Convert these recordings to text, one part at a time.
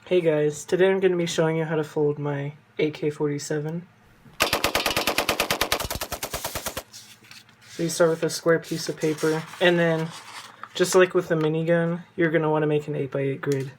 Hey guys, today I'm going to be showing you how to fold my AK-47. So you start with a square piece of paper, and then, just like with the minigun, you're going to want to make an 8x8 grid.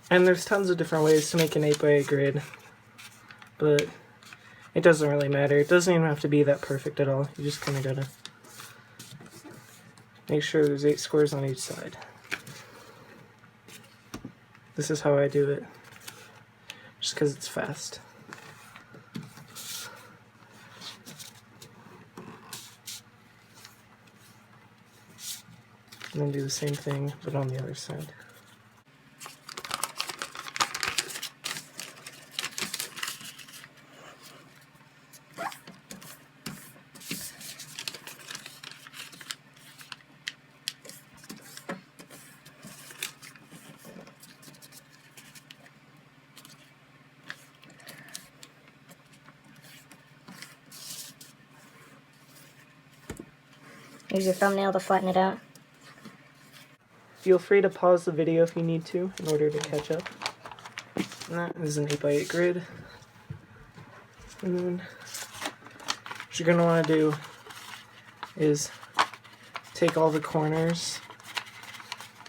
And there's tons of different ways to make an 8x8 grid, but it doesn't really matter. It doesn't even have to be that perfect at all. You just kind of gotta make sure there's 8 squares on each side. This is how I do it, just because it's fast. And then do the same thing, but on the other side. Use your thumbnail to flatten it out. Feel free to pause the video if you need to in order to catch up. And that is an 8x8 grid. And then what you're going to want to do is take all the corners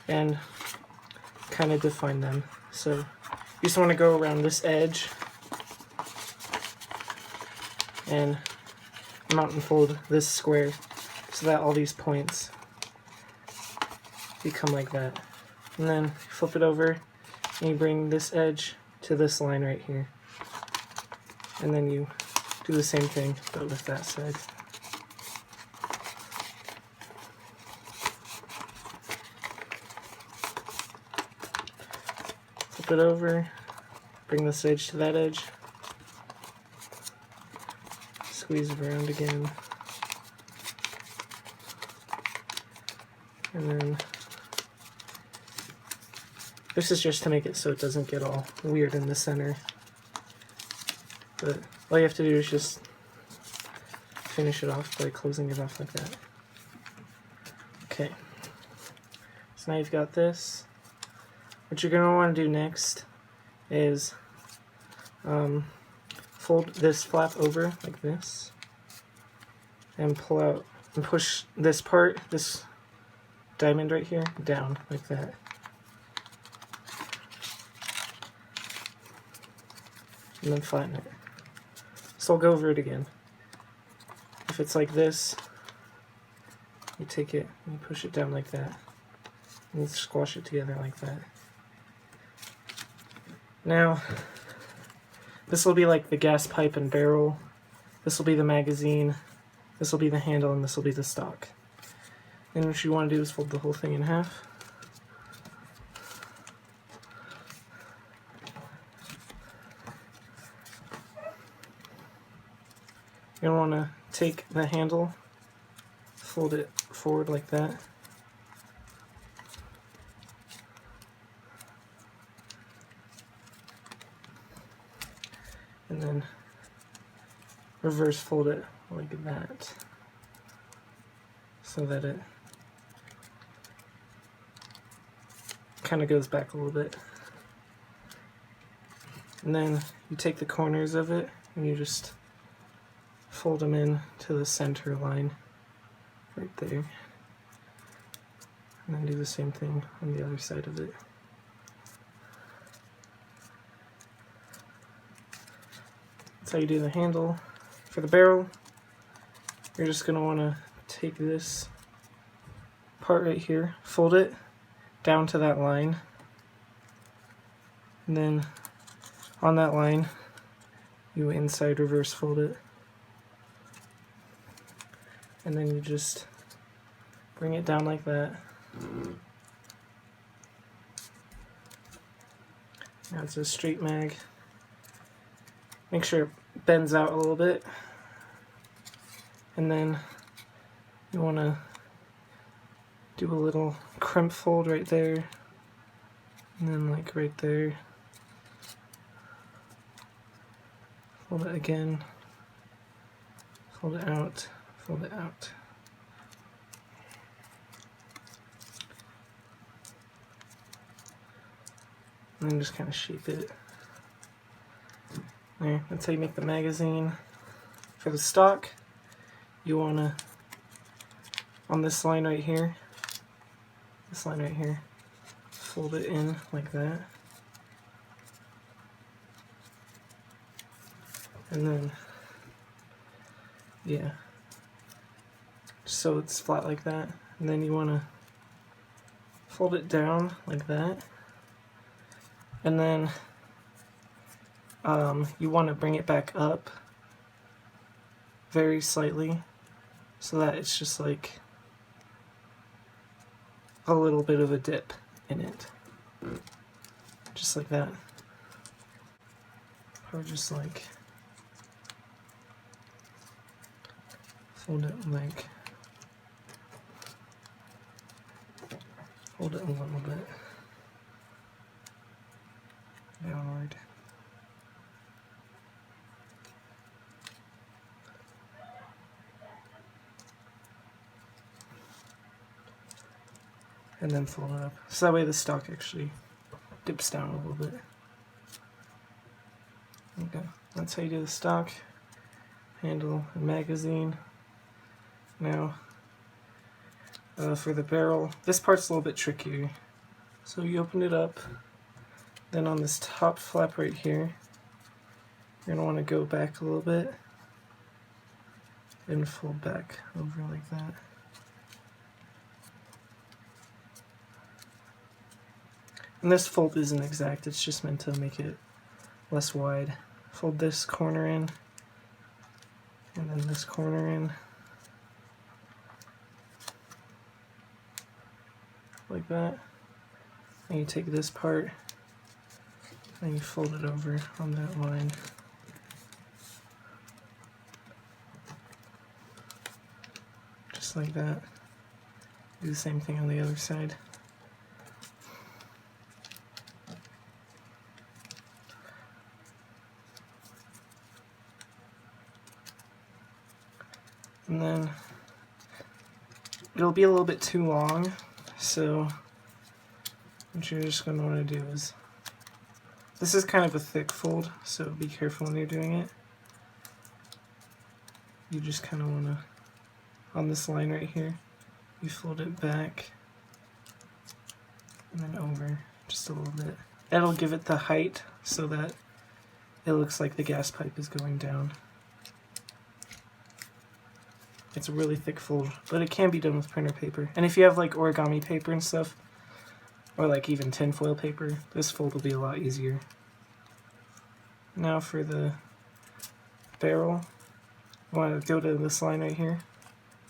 and kind of define them. So you just want to go around this edge and mountain fold this square so that all these points become like that. And then flip it over and you bring this edge to this line right here. And then you do the same thing but with that side. Flip it over, bring this edge to that edge, squeeze it around again, and then this is just to make it so it doesn't get all weird in the center. But all you have to do is just finish it off by closing it off like that. Okay, so now you've got this. What you're going to want to do next is fold this flap over like this and pull out and push this part, this diamond right here, down like that. And then flatten it. So I'll go over it again. If it's like this, you take it and you push it down like that. And you squash it together like that. Now, this will be like the gas pipe and barrel. This will be the magazine. This will be the handle, and this will be the stock. And what you want to do is fold the whole thing in half. You're going to want to take the handle, fold it forward like that. And then reverse fold it like that, so that it kind of goes back a little bit. And then you take the corners of it and you just fold them in to the center line right there. And then do the same thing on the other side of it. That's how you do the handle. For the barrel, you're just going to want to take this part right here, fold it down to that line, and then on that line you inside reverse fold it, and then you just bring it down like that. Now it's a straight mag. Make sure it bends out a little bit, and then you want to do a little crimp fold right there, and then like right there. Fold it again, fold it out, fold it out. And then just kind of shape it. There, that's how you make the magazine. For the stock, you want to, on this line right here, fold it in like that. And then, yeah, just so it's flat like that. And then you want to fold it down like that. And then you want to bring it back up very slightly so that it's just like a little bit of a dip in it. Just like that. Or just like fold it a little bit downward. And then fold it up. So that way the stock actually dips down a little bit. Okay, that's how you do the stock, handle, and magazine. Now, for the barrel, this part's a little bit trickier. So you open it up, then on this top flap right here, you're going to want to go back a little bit and fold back over like that. And this fold isn't exact, it's just meant to make it less wide. Fold this corner in, and then this corner in, like that. And you take this part, and you fold it over on that line. Just like that. Do the same thing on the other side. And then it'll be a little bit too long, so what you're just going to want to do is, this is kind of a thick fold, so be careful when you're doing it. You just kind of want to, on this line right here, you fold it back and then over just a little bit. That'll give it the height so that it looks like the gas pipe is going down. It's a really thick fold, but it can be done with printer paper. And if you have like origami paper and stuff, or like even tinfoil paper, this fold will be a lot easier. Now for the barrel, you want to go to this line right here,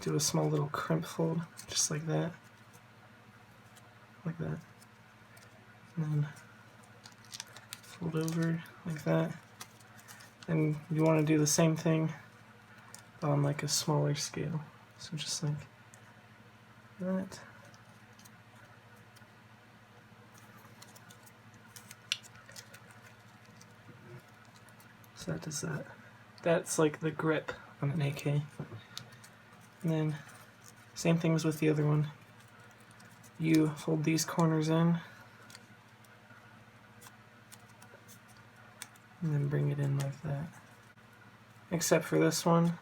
do a small little crimp fold, just like that. Like that. And then fold over like that. And you want to do the same thing on like a smaller scale. So just like that. So that does that. That's like the grip on an AK. And then same things with the other one. You fold these corners in and then bring it in like that. Except for this one,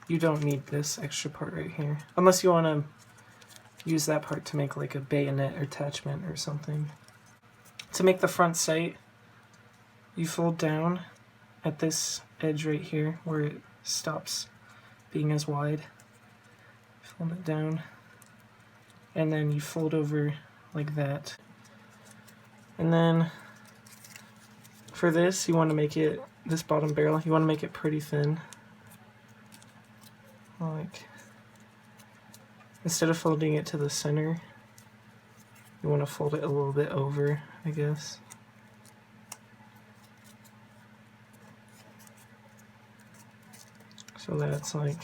you don't need this extra part right here. Unless you want to use that part to make like a bayonet attachment or something. To make the front sight, you fold down at this edge right here where it stops being as wide. Fold it down, and then you fold over like that. And then for this, you want to make it, this bottom barrel, you want to make it pretty thin. like, instead of folding it to the center, you want to fold it a little bit over, I guess. So that it's like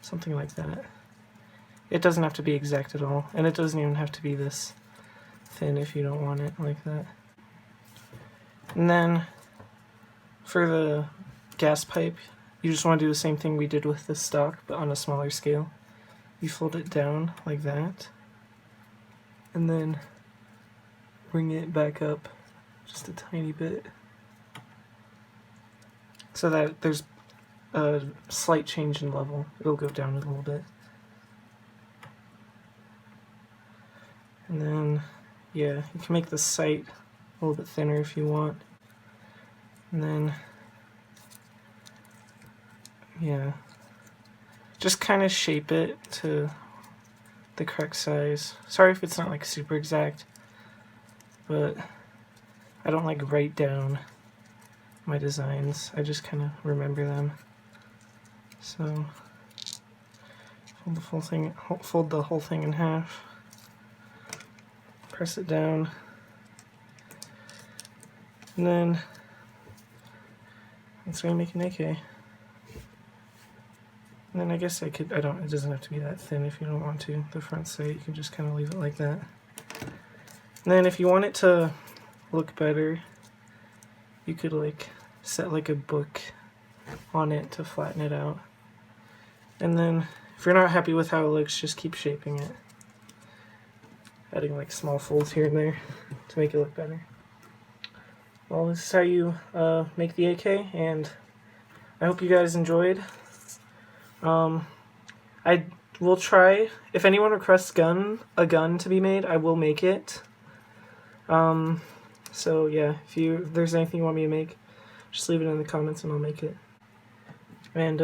something like that. It doesn't have to be exact at all, and it doesn't even have to be this thin if you don't want it like that. And then for the gas pipe, you just want to do the same thing we did with the stock, but on a smaller scale. You fold it down like that, and then bring it back up just a tiny bit, so that there's a slight change in level. It'll go down a little bit. And then, yeah, you can make the sight a little bit thinner if you want. And then, yeah, just kind of shape it to the correct size. Sorry if it's not like super exact, but I don't like write down my designs. I just kind of remember them. So fold the whole thing in half. Press it down, and then that's going to make an AK. And then I guess it doesn't have to be that thin if you don't want to. The front sight, you can just kind of leave it like that. And then if you want it to look better, you could like set like a book on it to flatten it out. And then if you're not happy with how it looks, just keep shaping it. Adding like small folds here and there to make it look better. Well, this is how you make the AK, and I hope you guys enjoyed. I will try, if anyone requests a gun to be made, I will make it. So yeah, if there's anything you want me to make, just leave it in the comments and I'll make it. And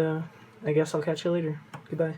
I guess I'll catch you later. Goodbye.